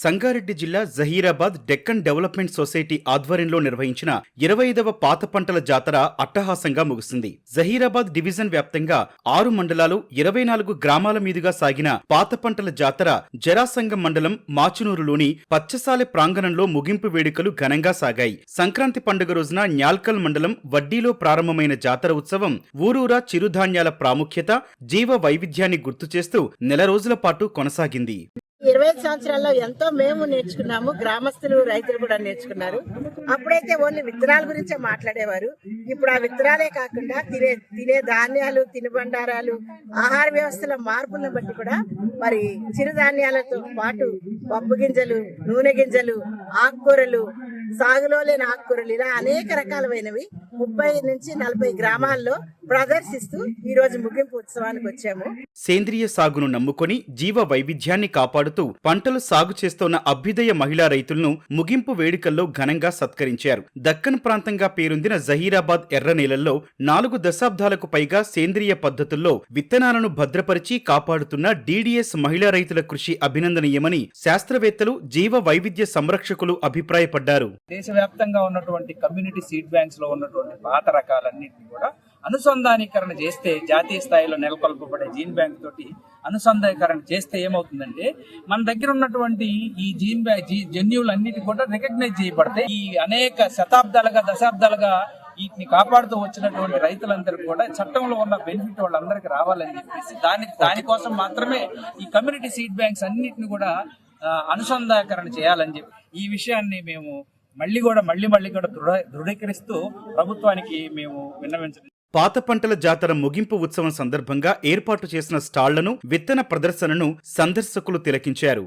సంగారెడ్డి జిల్లా Zaheerabad Deccan development society ఆధ్వర్యంలో నిర్వహించిన 25వ పాత పంటల జాతర అట్టహాసంగా ముగిసింది. జహీరాబాద్ డివిజన్ వ్యాప్తంగా 6 మండలాలు 24 గ్రామాల మీదుగా సాగిన పాత పంటల జాతర జరాసంగం మండలం మాచునూరులోని పచ్చసాలె ప్రాంగణంలో ముగింపు వేడుకలు ఘనంగా సాగాయి. సంక్రాంతి పండుగ రోజున న్యాల్కల్ మండలం వడ్డీలో ప్రారంభమైన జాతర ఉత్సవం ఊరూరా చిరుధాన్యాల ప్రాముఖ్యత, జీవ వైవిధ్యాన్ని గుర్తు చేస్తూ నెల రోజుల పాటు కొనసాగింది. 25 సంవత్సరాల్లో ఎంతో మేము నేర్చుకున్నాము, గ్రామస్తులు రైతులు కూడా నేర్చుకున్నారు. అప్పుడైతే ఓన్లీ విత్తనాల గురించే మాట్లాడేవారు. ఇప్పుడు ఆ విత్తనాలే కాకుండా తినే ధాన్యాలు, తినుబండారాలు, ఆహార వ్యవస్థల మార్పులను బట్టి కూడా మరి చిరుధాన్యాలతో పాటు పప్పు గింజలు, నూనె గింజలు, ఆకుకూరలు, సాగులో లేని ఆకుకూరలు, ఇలా అనేక రకాలైనవి 30 నుంచి 40 గ్రామాల్లో ప్రదర్శిస్తూ ఈ రోజు ముగింపు ఉత్సవానికి వచ్చాము. సేంద్రియ సాగును నమ్ముకొని జీవ వైవిధ్యాన్ని కాపాడుతూ పంటలు సాగు చేస్తోన్న అభ్యుదయ మహిళా రైతులను ముగింపు వేడుకల్లో ఘనంగా సత్కరించారు. దక్కన్ ప్రాంతంగా పేరొందిన జహీరాబాద్ ఎర్ర నేలల్లో 4 దశాబ్దాలకు పైగా సేంద్రియ పద్ధతుల్లో విత్తనాలను భద్రపరిచి కాపాడుతున్న డీడీఎస్ మహిళా రైతుల కృషి అభినందనీయమని శాస్త్రవేత్తలు, జీవ వైవిధ్య సంరక్షకులు అభిప్రాయపడ్డారు. దేశవ్యాప్తంగా ఉన్నటువంటి కమ్యూనిటీ సీడ్ బ్యాంక్స్ లో ఉన్నటువంటి పాత రకాలన్నింటినీ కూడా అనుసంధానీకరణ చేస్తే, జాతీయ స్థాయిలో నెలకొల్పబడే జీన్ బ్యాంక్ తోటి అనుసంధానీకరణ చేస్తే ఏమవుతుందంటే మన దగ్గర ఉన్నటువంటి ఈ జీన్ బ్యాంక్ జన్యువులన్నిటి కూడా రికగ్నైజ్ చేయబడతాయి. ఈ అనేక దశాబ్దాలుగా వీటిని కాపాడుతూ వచ్చినటువంటి రైతులందరికీ కూడా చట్టంలో ఉన్న బెనిఫిట్ వాళ్ళందరికీ రావాలని చెప్పేసి దానికోసం మాత్రమే ఈ కమ్యూనిటీ సీడ్ బ్యాంక్స్ అన్నిటిని కూడా అనుసంధానీకరణ చేయాలని చెప్పి ఈ విషయాన్ని మేము మళ్ళీ కూడా దృఢీకరిస్తూ ప్రభుత్వానికి మేము విన్నవించడం. పాత పంటల జాతర ముగింపు ఉత్సవం సందర్భంగా ఏర్పాటు చేసిన స్టాళ్లను, విత్తన ప్రదర్శనను సందర్శకులు తిలకించారు.